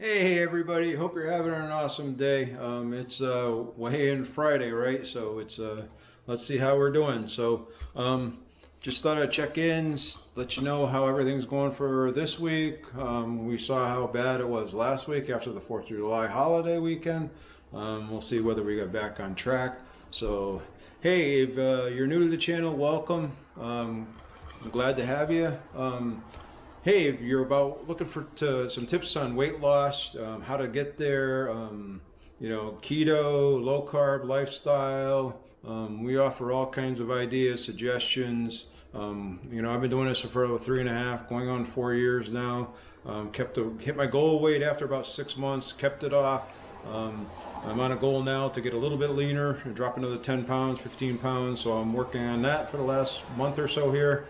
Hey everybody, hope you're having an awesome day. It's weigh-in Friday, right? So it's let's see how we're doing. Just thought I'd check in, let you know how everything's going for this week. We saw how bad it was last week after the 4th of July holiday weekend. We'll see whether we got back on track. So hey, if you're new to the channel, welcome. I'm glad to have you. Hey, if you're looking for some tips on weight loss, how to get there, keto, low carb lifestyle, we offer all kinds of ideas, suggestions. I've been doing this for over 3.5, going on 4 years now. Hit my goal weight after about 6 months, kept it off. I'm on a goal now to get a little bit leaner and drop another 10 pounds, 15 pounds. So I'm working on that for the last month or so here.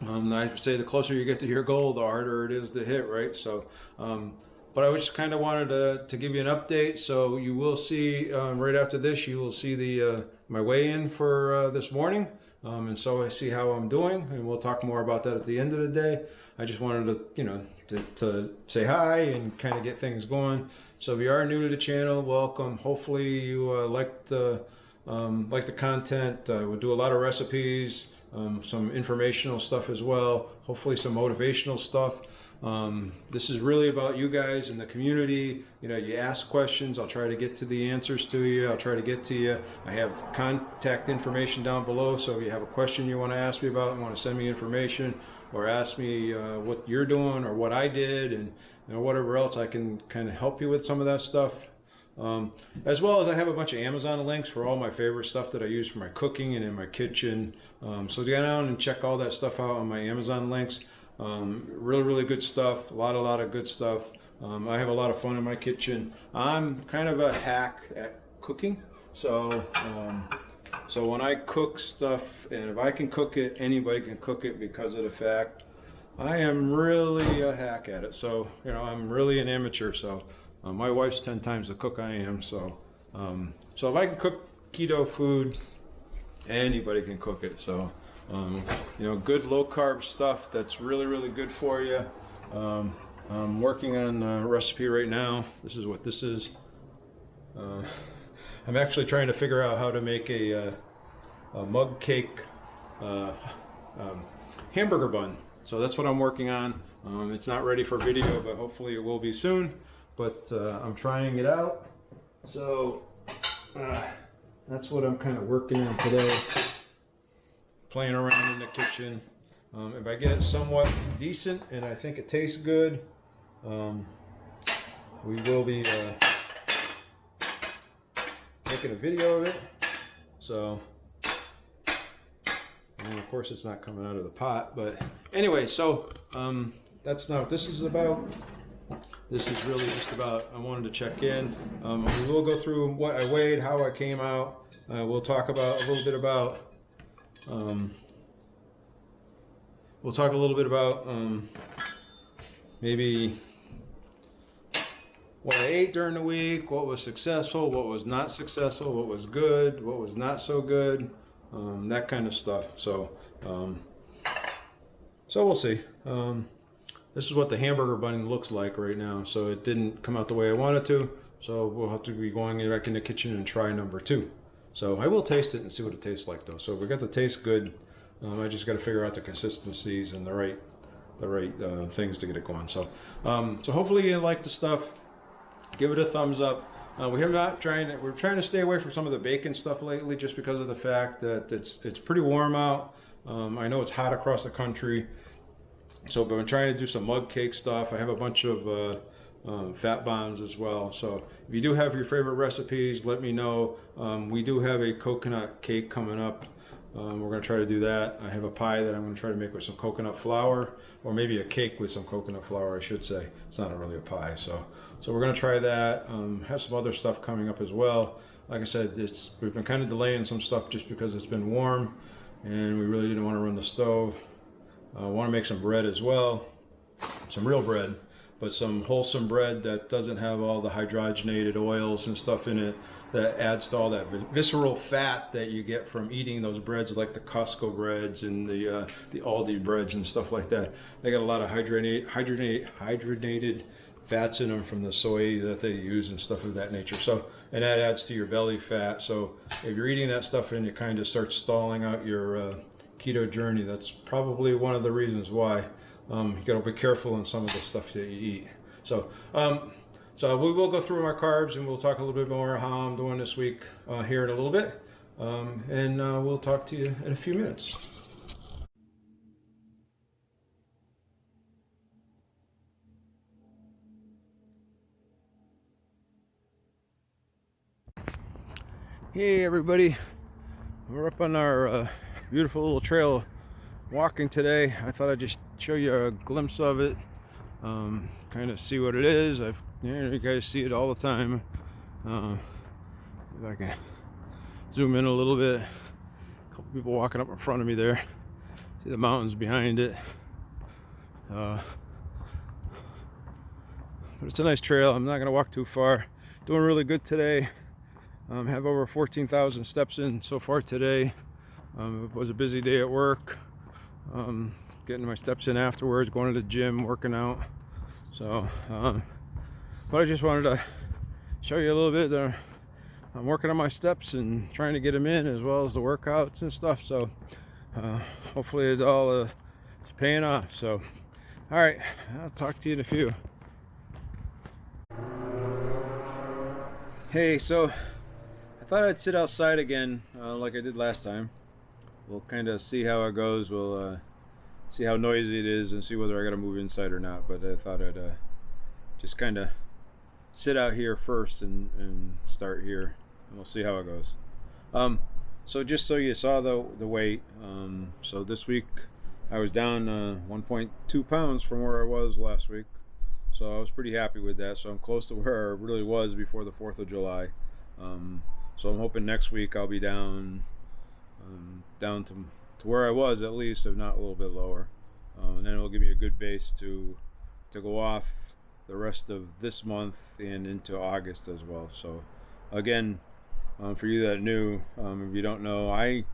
I would say the closer you get to your goal, the harder it is to hit, right? So, but I just kind of wanted to give you an update. So you will see right after this, you will see the my weigh-in for this morning, and so I see how I'm doing, and we'll talk more about that at the end of the day. I just wanted to say hi and kind of get things going. So if you are new to the channel, welcome. Hopefully you like the content. We'll do a lot of recipes. Some informational stuff as well, hopefully some motivational stuff. This is really about you guys in the community. You ask questions, I'll try to get to the answers to you. I'll try to get to you. I have contact information down below, so if you have a question you want to ask me about and want to send me information or ask me what you're doing or what I did and whatever else, I can kind of help you with some of that stuff. As well as I have a bunch of Amazon links for all my favorite stuff that I use for my cooking and in my kitchen. So get down and check all that stuff out on my Amazon links. Really good stuff, a lot of good stuff. I have a lot of fun in my kitchen. I'm kind of a hack at cooking, so when I cook stuff, and if I can cook it, anybody can cook it, because of the fact I am really a hack at it. So I'm really an amateur. So my wife's 10 times the cook I am, so if I can cook keto food, anybody can cook it. So good low carb stuff that's really good for you. I'm working on a recipe right now. This is what this is. I'm actually trying to figure out how to make a mug cake hamburger bun. So that's what I'm working on. It's not ready for video, but hopefully it will be soon. But I'm trying it out, so that's what I'm kind of working on today, playing around in the kitchen. If I get it somewhat decent and I think it tastes good, we will be making a video of it. So, and of course it's not coming out of the pot, but anyway, so that's not what this is about. This is really just about, I wanted to check in. We will go through what I weighed, how I came out. We'll talk about a little bit about, maybe what I ate during the week, what was successful, what was not successful, what was good, what was not so good, that kind of stuff. So we'll see. This is what the hamburger bun looks like right now. So it didn't come out the way I wanted to. So we'll have to be going back in the kitchen and try number 2. So I will taste it and see what it tastes like though. So if we got the taste good, I just got to figure out the consistencies and the right things to get it going. So hopefully you like the stuff. Give it a thumbs up. We're trying to stay away from some of the bacon stuff lately, just because of the fact that it's pretty warm out. I know it's hot across the country. So, but I'm trying to do some mug cake stuff. I have a bunch of fat bombs as well. So if you do have your favorite recipes, let me know. We do have a coconut cake coming up. We're going to try to do that. I have a pie that I'm going to try to make with some coconut flour, or maybe a cake with some coconut flour, I should say. It's not really a pie. So we're going to try that. Have some other stuff coming up as well. Like I said, we've been kind of delaying some stuff just because it's been warm, and we really didn't want to run the stove. I want to make some bread as well, some real bread, but some wholesome bread that doesn't have all the hydrogenated oils and stuff in it that adds to all that visceral fat that you get from eating those breads, like the Costco breads and the Aldi breads and stuff like that. They got a lot of hydrogenated fats in them from the soy that they use and stuff of that nature. So, and that adds to your belly fat. So if you're eating that stuff and you kind of start stalling out your keto journey, that's probably one of the reasons why. You gotta be careful on some of the stuff that you eat. So, so we will go through my carbs and we'll talk a little bit more how I'm doing this week here in a little bit. And we'll talk to you in a few minutes. Hey everybody, we're up on our beautiful little trail walking today. I thought I'd just show you a glimpse of it, kind of see what it is. You guys see it all the time. If I can zoom in a little bit. A couple people walking up in front of me there. See the mountains behind it. But it's a nice trail. I'm not going to walk too far. Doing really good today. Have over 14,000 steps in so far today. It was a busy day at work. Getting my steps in afterwards, going to the gym, working out. So, but I just wanted to show you a little bit that I'm working on my steps and trying to get them in, as well as the workouts and stuff. So, hopefully it all is paying off. So, all right, I'll talk to you in a few. Hey, so I thought I'd sit outside again, like I did last time. We'll kind of see how it goes. We'll see how noisy it is and see whether I got to move inside or not. But I thought I'd just kind of sit out here first and start here, and we'll see how it goes. So just so you saw the weight, so this week I was down 1.2 pounds from where I was last week. So I was pretty happy with that. So I'm close to where I really was before the 4th of July. So I'm hoping next week I'll be down to where I was, at least, if not a little bit lower. And then it'll give me a good base to go off the rest of this month and into August as well. So again, for you that are new, if you don't know, I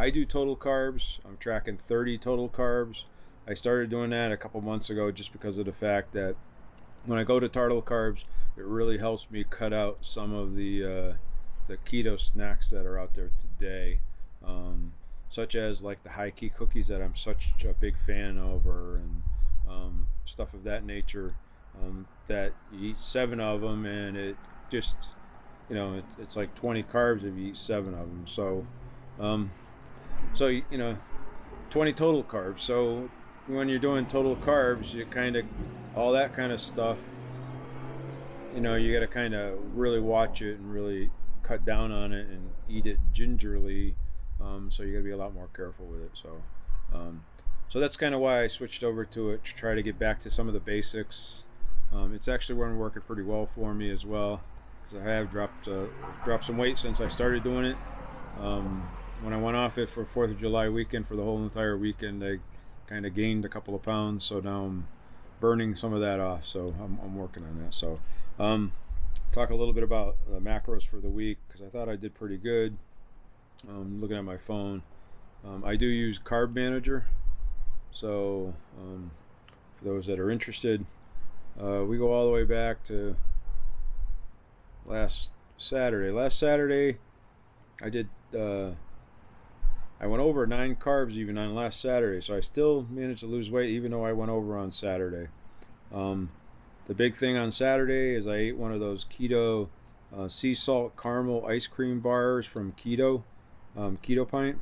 do total carbs. I'm tracking 30 total carbs. I started doing that a couple months ago just because of the fact that when I go to total carbs, it really helps me cut out some of the keto snacks that are out there today, such as like the high key cookies that I'm such a big fan of, and stuff of that nature, that you eat 7 of them and it just, it's like 20 carbs if you eat 7 of them. So 20 total carbs. So when you're doing total carbs, you kind of, all that kind of stuff, you got to kind of really watch it and really cut down on it and eat it gingerly. So you got to be a lot more careful with it. So that's kind of why I switched over to it, to try to get back to some of the basics. It's actually been working pretty well for me as well, because I have dropped some weight since I started doing it. When I went off it for 4th of July weekend, for the whole entire weekend, I kind of gained a couple of pounds. So now I'm burning some of that off. So I'm working on that. So talk a little bit about the macros for the week, because I thought I did pretty good. Looking at my phone, I do use Carb Manager. So for those that are interested, we go all the way back to last Saturday I did I went over 9 carbs even on last Saturday, so I still managed to lose weight even though I went over on Saturday. The big thing on Saturday is I ate one of those keto sea salt caramel ice cream bars from Keto Pint.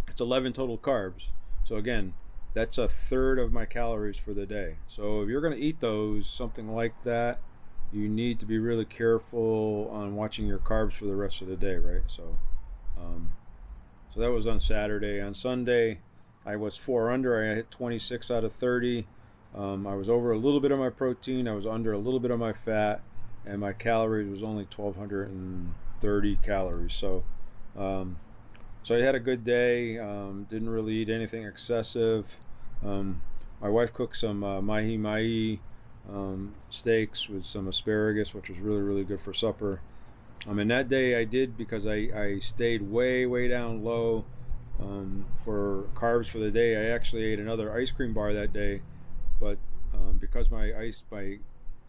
It's 11 total carbs. So again, that's 1/3 of my calories for the day. So if you're going to eat those, something like that, you need to be really careful on watching your carbs for the rest of the day, right? So that was on Saturday. On Sunday, I was 4 under. I hit 26 out of 30. I was over a little bit of my protein. I was under a little bit of my fat, and my calories was only 1,230 calories. So I had a good day. Didn't really eat anything excessive. My wife cooked some mahi steaks with some asparagus, which was really, really good for supper. And that day I did, because I stayed way down low for carbs for the day. I actually ate another ice cream bar that day, but because my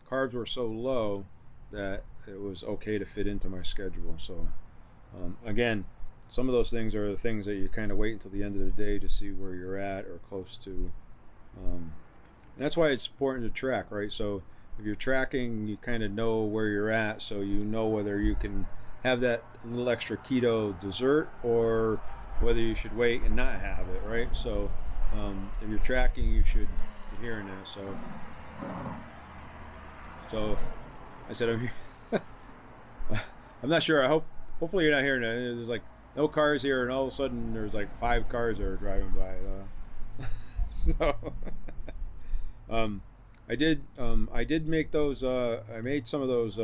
carbs were so low that it was okay to fit into my schedule. So again, some of those things are the things that you kind of wait until the end of the day to see where you're at or close to. And that's why it's important to track, right? So if you're tracking, you kind of know where you're at, so you know whether you can have that little extra keto dessert or whether you should wait and not have it, right? So if you're tracking, you should be hearing that. So I said, I'm not sure. Hopefully you're not hearing that. There's like no cars here, and all of a sudden there's like 5 cars that are driving by. So I did make those. I made some of those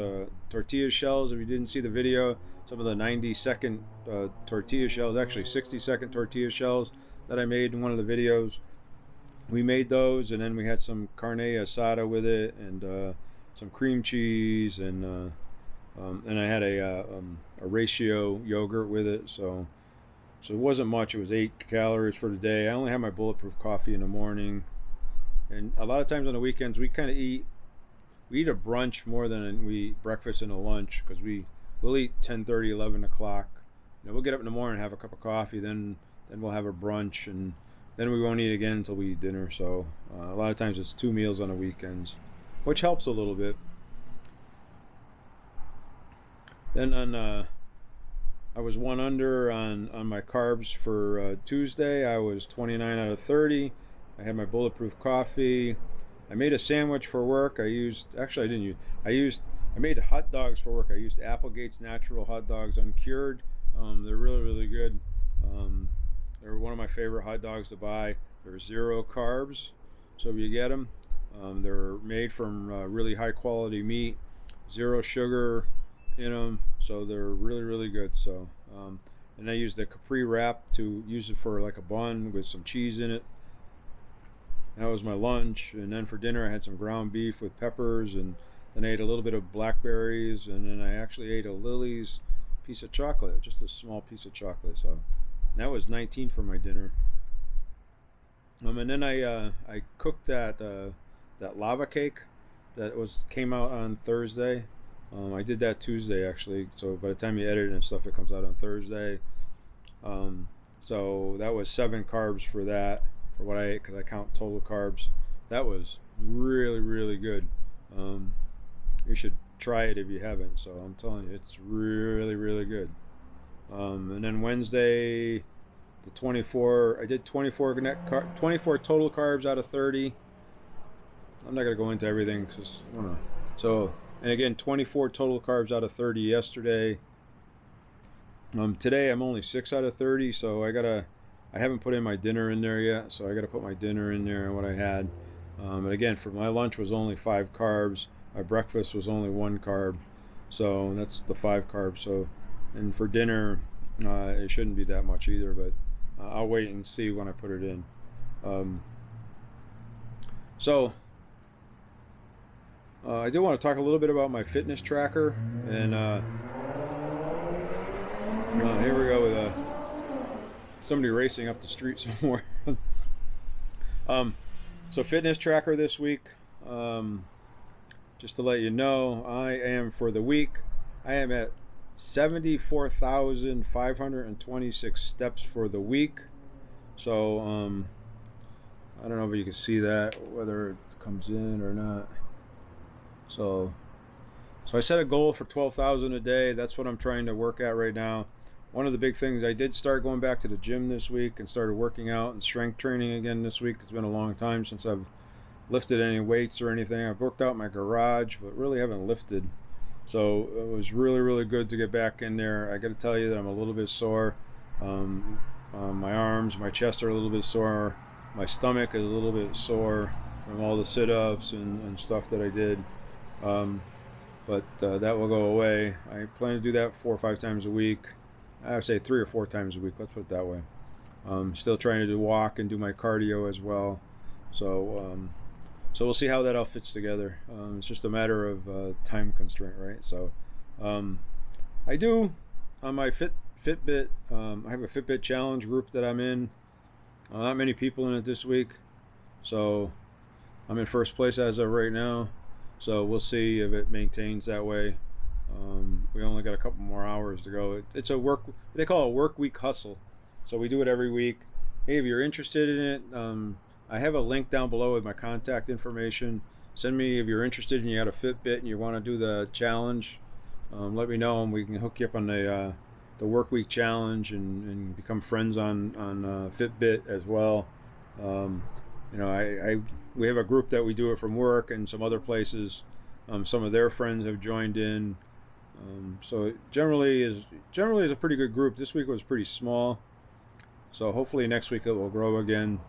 tortilla shells. If you didn't see the video, some of the 90-second tortilla shells, actually 60-second tortilla shells that I made in one of the videos. We made those, and then we had some carne asada with it, and some cream cheese, and I had a ratio yogurt with it. So it wasn't much. It was 8 calories for the day. I only had my bulletproof coffee in the morning, and a lot of times on the weekends we kind of eat a brunch more than we eat breakfast and a lunch, because we'll eat 10:30, 11 o'clock. We'll get up in the morning, have a cup of coffee, then we'll have a brunch, and then we won't eat again until we eat dinner. So a lot of times it's 2 meals on the weekends, which helps a little bit. Then I was 1 under on my carbs for Tuesday. I was 29 out of 30. I had my bulletproof coffee. I made a sandwich for work. I made hot dogs for work. I used Applegate's natural hot dogs, uncured. They're really, really good. They're one of my favorite hot dogs to buy. They're 0 carbs, so if you get them, they're made from really high quality meat, 0 sugar in them, so they're really, really good. So and I used the Capri wrap to use it for like a bun with some cheese in it. That was my lunch. And then for dinner I had some ground beef with peppers, and then I ate a little bit of blackberries, and then I actually ate a Lillys piece of chocolate, just a small piece of chocolate. So that was 19 for my dinner. And then I cooked that lava cake that came out on Thursday. I did that Tuesday actually, so by the time you edit it and stuff, it comes out on Thursday. So that was 7 carbs for that, for what I ate, because I count total carbs. That was really, really good. You should try it if you haven't. So I'm telling you, it's really, really good. And then Wednesday, the 24, I did 24 total carbs out of 30. I'm not gonna go into everything, because I don't know. So, and again, 24 total carbs out of 30 yesterday. Today I'm only 6 out of 30, so I haven't put in my dinner in there yet, so I gotta put my dinner in there and what I had. And again, for my lunch was only 5 carbs. My breakfast was only 1 carb, so that's the 5 carbs. So, and for dinner, it shouldn't be that much either, but I'll wait and see when I put it in. I do want to talk a little bit about my fitness tracker, and here we go with somebody racing up the street somewhere. So fitness tracker this week. Just to let you know, I am, for the week, I am at 74,526 steps for the week. So I don't know if you can see that, whether it comes in or not. So I set a goal for 12,000 a day. That's what I'm trying to work at right now. One of the big things, I did start going back to the gym this week and started working out and strength training again this week. It's been a long time since I've lifted any weights or anything. I've worked out in my garage, but really haven't lifted. So it was really, really good to get back in there. I got to tell you that I'm a little bit sore. My arms, my chest are a little bit sore. My stomach is a little bit sore from all the sit-ups and stuff that I did. But that will go away. I plan to do that 4 or 5 times a week. I would say 3 or 4 times a week. Let's put it that way. Still trying to walk and do my cardio as well. So we'll see how that all fits together. It's just a matter of time constraint, right? So I do on my Fitbit. I have a Fitbit challenge group that I'm in. Not many people in it this week. So I'm in first place as of right now, so we'll see if it maintains that way. We only got a couple more hours to go. It's a work, they call it a work week hustle, so we do it every week. Hey, if you're interested in it, I have a link down below with my contact information. Send me if you're interested and you got a Fitbit and you want to do the challenge. Let me know and we can hook you up on the work week challenge and become friends on Fitbit as well. You know, we have a group that we do it from work and some other places. Some of their friends have joined in. So it generally is a pretty good group. This week was pretty small, so hopefully next week it will grow again.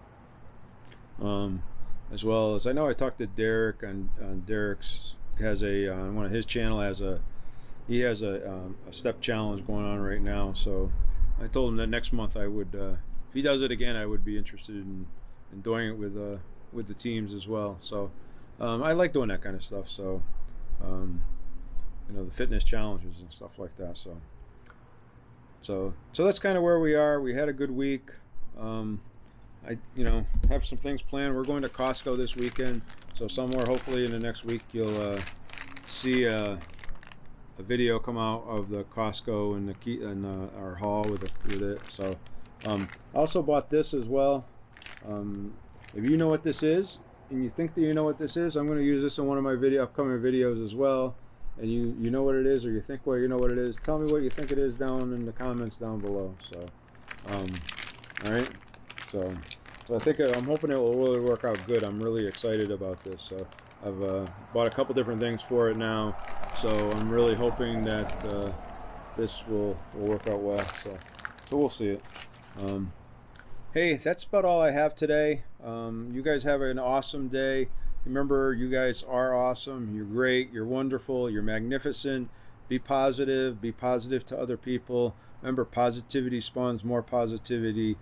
As well as I know I talked to Derek, and Derek's has on one of his channel has a step challenge going on right now. So I told him that next month I would, if he does it again, I would be interested in doing it with the teams as well. So I like doing that kind of stuff. So you know, the fitness challenges and stuff like that. So that's kind of where we are. We had a good week. I have some things planned. We're going to Costco this weekend, so somewhere hopefully in the next week you'll see a video come out of the Costco and our haul with it. So I also bought this as well. If you know what this is and you think that you know what this is, I'm going to use this in one of my upcoming videos as well. And you know what it is, or you think, well, you know what it is, tell me what you think it is down in the comments down below. So all right, so I think I'm hoping it will really work out good. I'm really excited about this. So I've bought a couple different things for it now, so I'm really hoping that this will work out well. So we'll see it. Hey, that's about all I have today. You guys have an awesome day. Remember, you guys are awesome. You're great. You're wonderful. You're magnificent. Be positive. Be positive to other people. Remember, positivity spawns more positivity.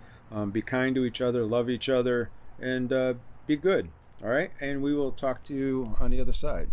Be kind to each other. Love each other. And be good. All right? And we will talk to you on the other side.